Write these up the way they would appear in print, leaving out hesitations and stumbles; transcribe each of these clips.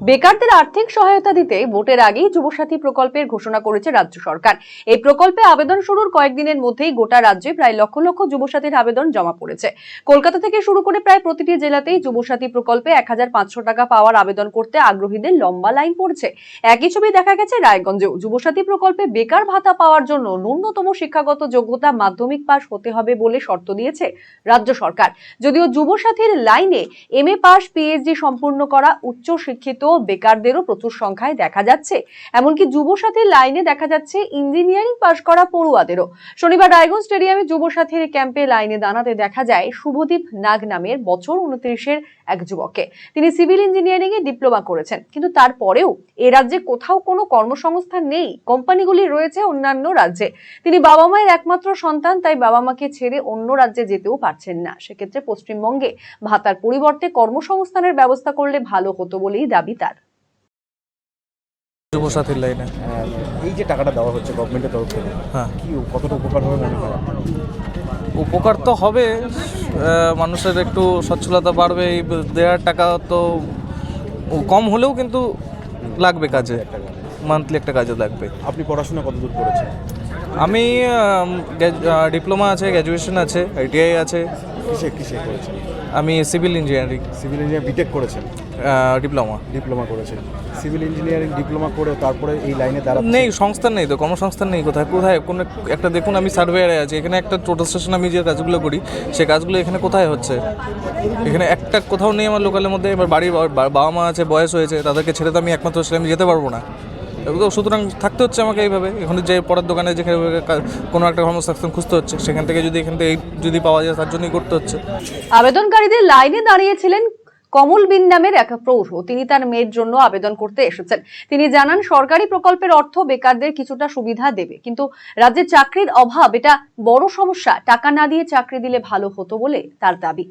বেকারদের আর্থিক সহায়তা দিতে ভোটের আগেই যুবসাথী প্রকল্পের ঘোষণা করেছে রাজ্য সরকার। এই প্রকল্পে আবেদন শুরুর কয়েকদিনের মধ্যেই গোটা রাজ্যে প্রায় লক্ষ লক্ষ যুবসাথীর আবেদন জমা পড়েছে। কলকাতা থেকে শুরু করে প্রায় প্রতিটি জেলাতেই যুবসাথী প্রকল্পে ১৫০০ টাকা পাওয়ার আবেদন করতে আগ্রহীদের লম্বা লাইন পড়ছে। একই ছবি দেখা গেছে রায়গঞ্জেও। যুবসাথী প্রকল্পে বেকার ভাতা পাওয়ার জন্য ন্যূনতম শিক্ষাগত যোগ্যতা মাধ্যমিক পাস হতে হবে বলে শর্ত দিয়েছে রাজ্য সরকার। যদিও যুবসাথীর লাইনে এমএ পাস, পিএইচডি সম্পূর্ণ করা উচ্চ শিক্ষিত বেকারদেরও প্রচুর সংখ্যায় দেখা যাচ্ছে। এমনকি যুবসাথীর লাইনে দেখা যাচ্ছে ইঞ্জিনিয়ারিং পাশ করা পড়ুয়াদেরও। শনিবার রায়গঞ্জ স্টেডিয়ামে যুবসাথীর ক্যাম্পে লাইনে দাঁড়াতে দেখা যায় শুভদীপ নাগ নামের বছর 29-এর এক যুবককে। তিনি সিভিল ইঞ্জিনিয়ারিং এ ডিপ্লোমা করেছেন, কিন্তু তারপরেও এ রাজ্যে কোথাও কোনো কর্মসংস্থান নেই। কোম্পানিগুলি রয়েছে অন্যান্য রাজ্যে। তিনি বাবা মায়ের একমাত্র সন্তান, তাই বাবা মাকে ছেড়ে অন্য রাজ্যে যেতেও পারছেন না। সেক্ষেত্রে পশ্চিমবঙ্গে ভাতার পরিবর্তে কর্মসংস্থানের ব্যবস্থা করলে ভালো হতো বলেই দাবি তার। যুবসাথীর লাইনে এই যে টাকাটা দেওয়া হচ্ছে গভর্নমেন্টের তরফ থেকে, কি কতটা উপকার হবে মনে হয়? উপকার তো হবে, মানুষের একটু সচ্ছলতা বাড়বে। এই দেওয়ার টাকা তো কম হলেও কিন্তু লাগবে কাজে, মান্থলি একটা কাজে লাগবে। আপনি পড়াশোনা কতদূর করেছেন? আমি ডিপ্লোমা আছে, গ্র্যাজুয়েশন আছে, আইটিআই আছে। কিসে করেছেন? আমি সিভিল ইঞ্জিনিয়ারিং বিটেক করেছেন? ডিপ্লোমা করেছেন। সিভিল ইঞ্জিনিয়ারিং ডিপ্লোমা করে তারপরে এই লাইনে দাঁড়াতে নেই, সংস্থান নেই তো, কর্মসংস্থান নেই। কোথায় কোনো একটা দেখুন, আমি সার্ভেয়ারে আছি, এখানে একটা টোটাল স্টেশন আমি যে কাজগুলো করি সেই কাজগুলো এখানে কোথায় হচ্ছে? এখানে একটা কোথাও নেই আমার লোকালের মধ্যে। এবার বাড়ির বাবা মা আছে, বয়স হয়েছে, তাদেরকে ছেড়ে তো আমি একমাত্র ছেলে, আমি যেতে পারবো না। সুতরাং থাকতে হচ্ছে আমাকে এইভাবে। এখন যে পড়ার দোকানে যেখানে কোনো একটা কর্মসংস্থান খুঁজতে হচ্ছে, সেখান থেকে এখান থেকে যদি পাওয়া যায় তার জন্যই করতে হচ্ছে। আবেদনকারীদের লাইনে দাঁড়িয়েছিলেন কমল বিন নামের এক প্রৌঢ়। তিনি তার মেয়ের জন্য আবেদন করতে এসেছেন। তিনি জানান, সরকারি প্রকল্পের অর্থ বেকারদের কিছুটা সুবিধা দেবে, কিন্তু রাজ্যে চাকরির অভাব এটা বড় সমস্যা। টাকা না দিয়ে চাকরি দিলে ভালো হতো বলে তার দাবি।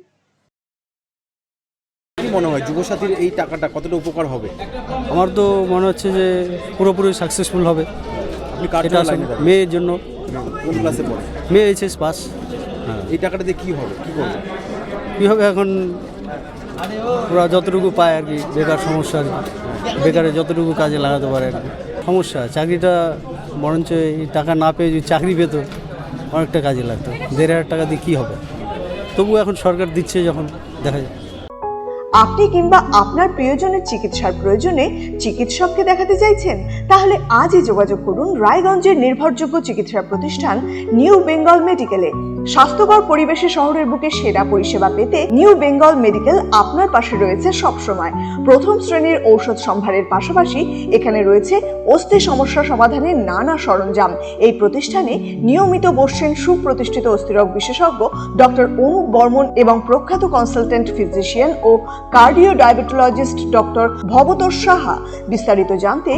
কি মনে হয় যুবসাথীর এই টাকাটা কতটা উপকার হবে? আমার তো মনে হচ্ছে যে পুরোপুরি সাকসেসফুল হবে। আপনি কার জন্য লাইনে দাঁড়াবেন? মেয়ের জন্য। কোন ক্লাসে পড়ে? মেয়ে এইচএস পাস। এই টাকাটা দিয়ে কি হবে, কি করবে? কী হবে এখন, ওরা যতটুকু পায় আর কি, বেকার সমস্যা আর কি, বেকারে যতটুকু কাজে লাগাতে পারে আর কি। সমস্যা চাকরিটা বরঞ্চ এই টাকা না পেয়ে যদি চাকরি পেত অনেকটা কাজে লাগতো। ১,৫০০ টাকা দিয়ে কী হবে? তবু এখন সরকার দিচ্ছে যখন, দেখা যায়। আপনি কিংবা আপনার প্রিয়জনের চিকিৎসার প্রয়োজনে চিকিৎসককে দেখাতে চাইছেন? তাহলে আজই যোগাযোগ করুন রায়গঞ্জের নির্ভরযোগ্য চিকিৎসা প্রতিষ্ঠান নিউ বেঙ্গল মেডিকেলে। স্বাস্থ্যকর পরিবেশে শহরের বুকে সেরা পরিষেবা পেতে নিউ বেঙ্গল মেডিকেল আপনার পাশে রয়েছে সবসময়। প্রথম শ্রেণীর ঔষধ সম্ভারের পাশাপাশি এখানে রয়েছে অস্থি সমস্যা সমাধানের নানা সরঞ্জাম। এই প্রতিষ্ঠানে নিয়মিত বসছেন সুপ্রতিষ্ঠিত অস্থিরোগ বিশেষজ্ঞ ডক্টর অনুপ বর্মন এবং প্রখ্যাত কনসালটেন্ট ফিজিশিয়ান ও cardio diabetologist doctor Bhabatosh Saha. বিস্তারিত জানতে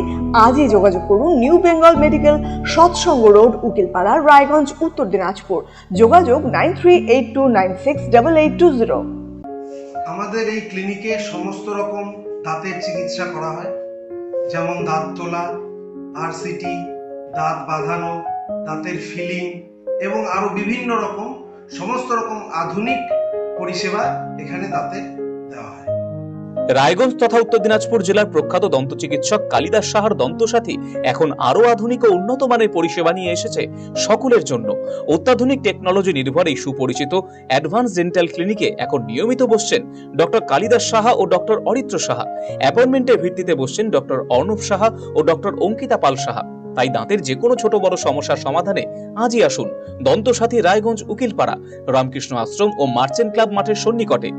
আজই যোগাযোগ করুন new Bengal medical, Satsang road, Ukilpara, Raiganj, Uttar Dinajpur. যোগাযোগ 9382968820। আমাদের এই ক্লিনিকে সমস্ত রকম দাঁতের চিকিৎসা করা হয়, যেমন দাঁত তোলা, আরসিটি, দাঁত বাঁধানো, দাঁতের ফিলিং এবং আরো বিভিন্ন রকম সমস্ত রকম আধুনিক পরিষেবা এখানে দাঁতের দেওয়া হয়। রায়গঞ্জ তথা উত্তর দিনাজপুর জেলার প্রখ্যাত দন্ত চিকিৎসক কালিদাস সাহার দন্তসাথী এখন আরো আধুনিক ও উন্নত মানের পরিষেবা নিয়ে এসেছে সকলের জন্য। অত্যাধুনিক টেকনোলজি নির্ভর এই সুপরিচিত অ্যাডভান্স ডেন্টাল ক্লিনিকে এখন নিয়মিত বসছেন ডক্টর কালিদাস সাহা ও ডক্টর অরিত্র সাহা। অ্যাপয়েন্টমেন্টের ভিত্তিতে বসছেন ডক্টর অর্ণব সাহা ও ডক্টর অঙ্কিতা পাল সাহা। তাই দাঁতের যে কোনো ছোট বড় সমস্যার সমাধানে আজই আসুন দন্তসাথী, রায়গঞ্জ, উকিলপাড়া, রামকৃষ্ণ আশ্রম ও মার্চেন্ট ক্লাব মাঠের সন্নিকটে।